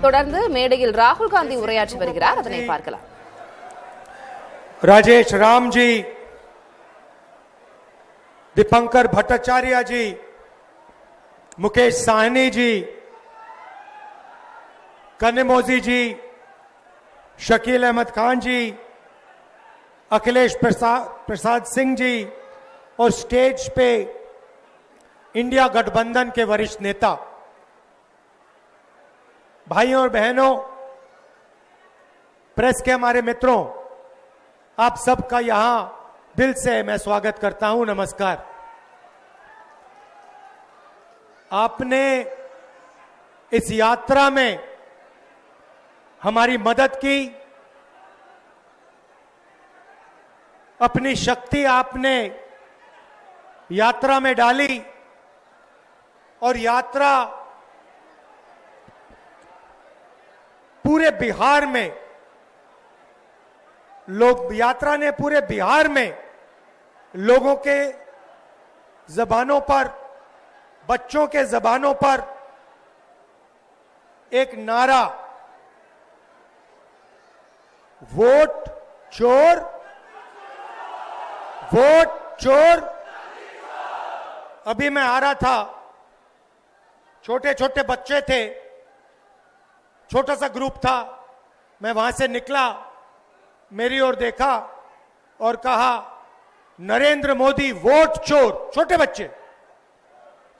தொடர்ந்து மேடையில் ராகுல் காந்தி உரையாற்றி வருகிறார். அதனை பார்க்கலாம். राजेश राम जी, दीपंकर भट्टाचार्य जी, मुकेश साहनी जी, कन्निमोजी जी, शकील अहमद खान जी, अखिलेश प्रसाद सिंह जी और स्टेज पे इंडिया गठबंधन के वरिष्ठ नेता, भाइयों और बहनों, प्रेस के हमारे मित्रों, आप सबका यहां दिल से मैं स्वागत करता हूं। नमस्कार। आपने इस यात्रा में हमारी मदद की, अपनी शक्ति आपने यात्रा में डाली और यात्रा पूरे बिहार में यात्रा ने पूरे बिहार में लोगों के जबानों पर, बच्चों के जबानों पर एक नारा, वोट चोर, वोट चोर। अभी मैं आ रहा था, छोटे छोटे बच्चे थे, छोटा सा ग्रुप था, मैं वहां से निकला, मेरी ओर देखा और कहा, नरेंद्र मोदी वोट चोर। छोटे बच्चे,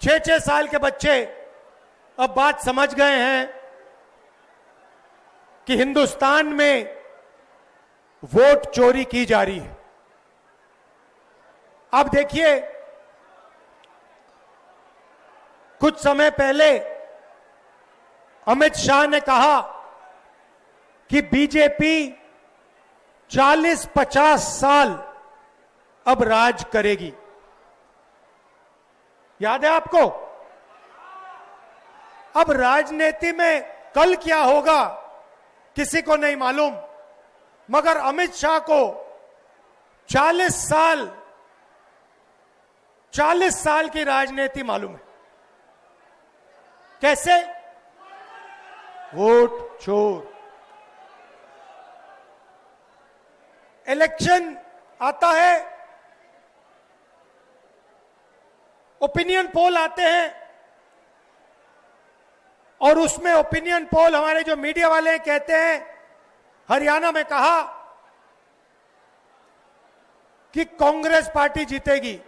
6-6 साल के बच्चे अब बात समझ गए हैं कि हिंदुस्तान में वोट चोरी की जा रही है। अब देखिए, कुछ समय पहले अमित शाह ने कहा कि बीजेपी 40-50 साल अब राज करेगी। याद है आपको? अब राजनीति में कल क्या होगा किसी को नहीं मालूम, मगर अमित शाह को 40 साल की राजनीति मालूम है। कैसे? वोट चोर। इलेक्शन आता है, ओपिनियन पोल आते हैं और उसमें ओपिनियन पोल, हमारे जो मीडिया वाले हैं, कहते हैं, हरियाणा में कहा कि कांग्रेस पार्टी जीतेगी।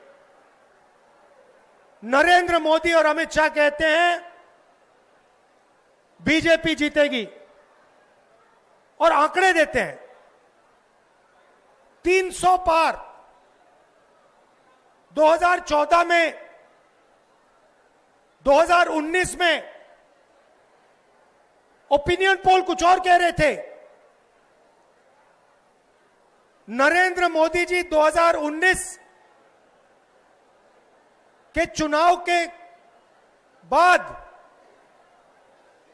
नरेंद्र मोदी और अमित शाह कहते हैं बीजेपी जीतेगी और आंकड़े देते हैं 300 पार। 2014 में, 2019 में ओपिनियन पोल कुछ और कह रहे थे। नरेंद्र मोदी जी 2019 के चुनाव के बाद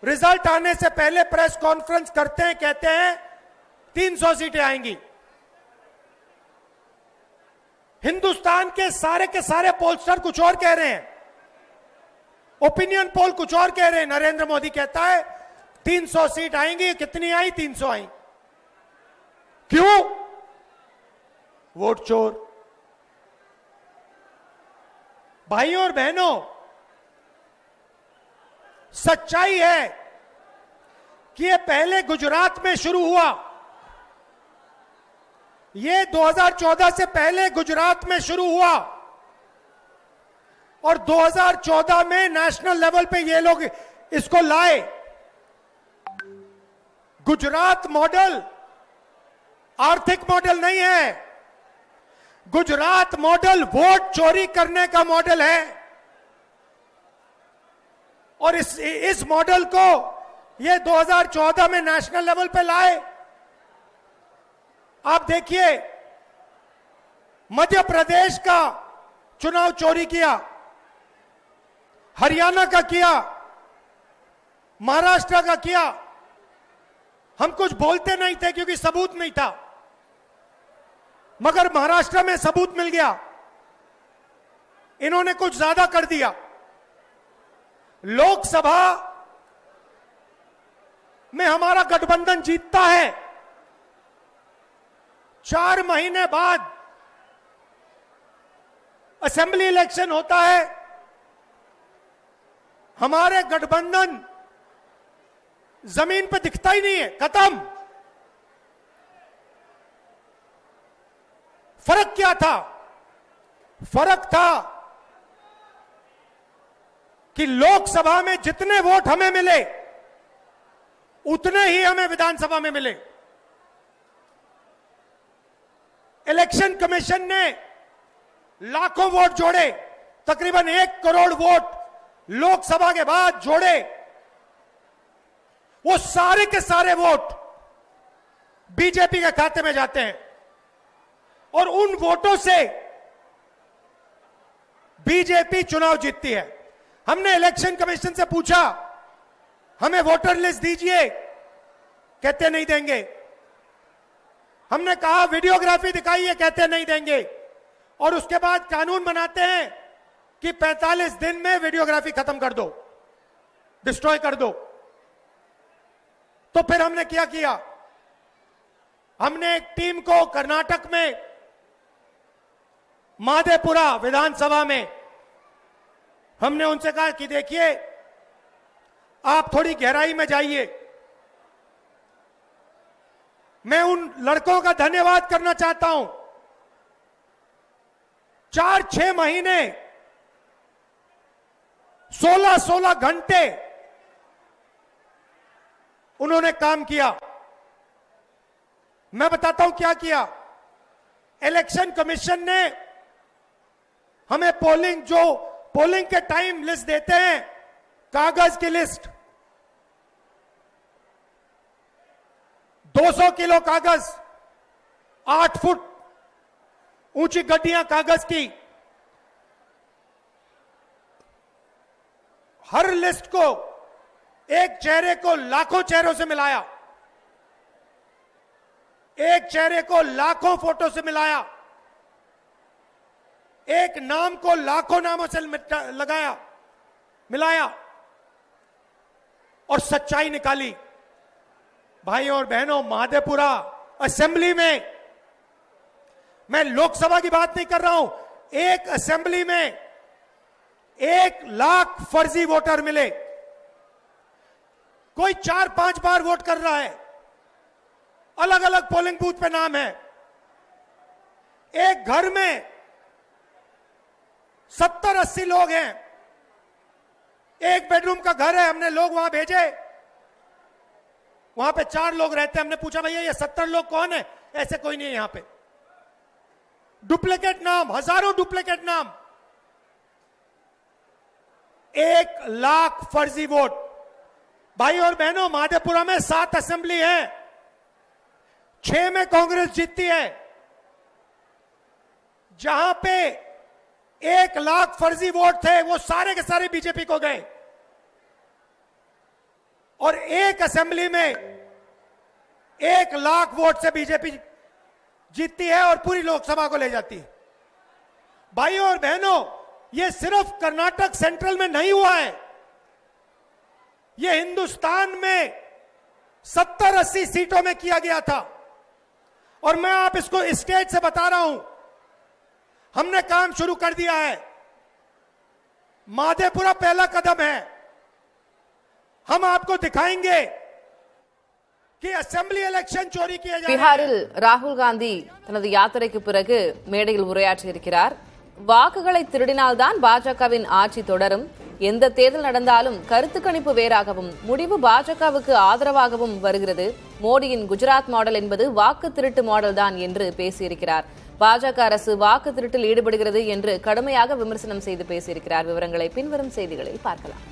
रिजल्ट आने से पहले प्रेस कॉन्फ्रेंस करते हैं, कहते हैं 300 सीटें आएंगी। हिंदुस्तान के सारे पोलस्टर कुछ और कह रहे हैं, ओपिनियन पोल कुछ और कह रहे हैं। नरेंद्र मोदी कहता है 300 सीट आएंगी। कितनी आई? 300 आई। क्यों? वोट चोर। भाइयों और बहनों, सच्चाई है कि ये पहले गुजरात में शुरू हुआ। ये 2014 से पहले गुजरात में शुरू हुआ और 2014 में नेशनल लेवल पे ये लोग इसको लाए। गुजरात मॉडल आर्थिक मॉडल नहीं है, गुजरात मॉडल वोट चोरी करने का मॉडल है। और इस मॉडल को ये 2014 में नेशनल लेवल पे लाए। आप देखिए, मध्य प्रदेश का चुनाव चोरी किया, हरियाणा का किया, महाराष्ट्र का किया। हम कुछ बोलते नहीं थे क्योंकि सबूत नहीं था, मगर महाराष्ट्र में सबूत मिल गया। इन्होंने कुछ ज्यादा कर दिया। लोकसभा में हमारा गठबंधन जीतता है, 4 महीने बाद असेंबली इलेक्शन होता है, हमारे गठबंधन जमीन पे दिखता ही नहीं है, खत्म। फर्क क्या था? फर्क था कि लोकसभा में जितने वोट हमें मिले उतने ही हमें विधानसभा में मिले। इलेक्शन कमीशन ने लाखों वोट जोड़े, तकरीबन 1 करोड़ वोट लोकसभा के बाद जोड़े। वो सारे के सारे वोट बीजेपी के खाते में जाते हैं और उन वोटों से बीजेपी चुनाव जीतती है। हमने इलेक्शन कमीशन से पूछा, हमें वोटर लिस्ट दीजिए, कहते नहीं देंगे। हमने कहा वीडियोग्राफी दिखाइए, कहते नहीं देंगे। और उसके बाद कानून बनाते हैं कि 45 दिन में वीडियोग्राफी खत्म कर दो, डिस्ट्रॉय कर दो। तो फिर हमने क्या किया? हमने एक टीम को कर्नाटक में माधेपुरा विधानसभा में हमने उनसे कहा कि देखिए, आप थोड़ी गहराई में जाइए। मैं उन लड़कों का धन्यवाद करना चाहता हूं। 4-6 महीने 16-16 घंटे उन्होंने काम किया। मैं बताता हूं क्या किया। इलेक्शन कमीशन ने हमें पोलिंग के टाइम लिस्ट देते हैं, कागज की लिस्ट, 200 किलो कागज, 8 फुट ऊंची गड्डियां कागज की। हर लिस्ट को, एक चेहरे को लाखों चेहरों से मिलाया, एक चेहरे को लाखों फोटो से मिलाया, एक नाम को लाखों नामों से मिलाया और सच्चाई निकाली। भाइयों और बहनों, माधेपुरा असेंबली में, मैं लोकसभा की बात नहीं कर रहा हूं, एक असेंबली में 1 लाख फर्जी वोटर मिले। कोई 4-5 बार वोट कर रहा है, अलग अलग पोलिंग बूथ पे नाम है। एक घर में 70-80 लोग हैं, एक बेडरूम का घर है, हमने लोग वहां भेजे, वहां पे 4 लोग रहते हैं। हमने पूछा, भैया ये 70 लोग कौन है? ऐसे कोई नहीं है यहां पे। डुप्लीकेट नाम, हजारों डुप्लीकेट नाम, 1 लाख फर्जी वोट। भाई और बहनों, माधेपुरा में 7 असेंबली है, 6 में कांग्रेस जीतती है। जहां पे 1 लाख फर्जी वोट थे, वो सारे के सारे बीजेपी को गए। और एक असेंबली में 1 लाख वोट से बीजेपी जीतती है और पूरी लोकसभा को ले जाती है। भाइयों और बहनों, ये सिर्फ कर्नाटक सेंट्रल में नहीं हुआ है, ये हिंदुस्तान में 70-80 सीटों में किया गया था। और मैं आप इसको स्टेज से बता रहा हूं, हमने काम शुरू कर दिया है। माधेपुरा पहला कदम है। हम आपको दिखाएंगे कि असेंबली इलेक्शन चोरी किए जा रहे हैं। பீகாரில் ராகுல் காந்தி தனது யாத்திரைக்கு பிறகு மேடையில் உரையாற்றியிருக்கிறார். வாக்குகளை திருடினால்தான் பாஜகவின் ஆட்சி தொடரும், எந்த தேர்தல் நடந்தாலும் கருத்து கணிப்பு வேறாகவும் முடிவு பாஜகவுக்கு ஆதரவாகவும் வருகிறது. மோடியின் குஜராத் மாடல் என்பது வாக்கு திருட்டு மாடல் தான் என்று பேசியிருக்கிறார். பாஜக அரசு வாக்கு திருட்டில் ஈடுபடுகிறது என்று கடுமையாக விமர்சனம் செய்து பேசியிருக்கிறார். விவரங்களை பின்வரும் செய்திகளில் பார்க்கலாம்.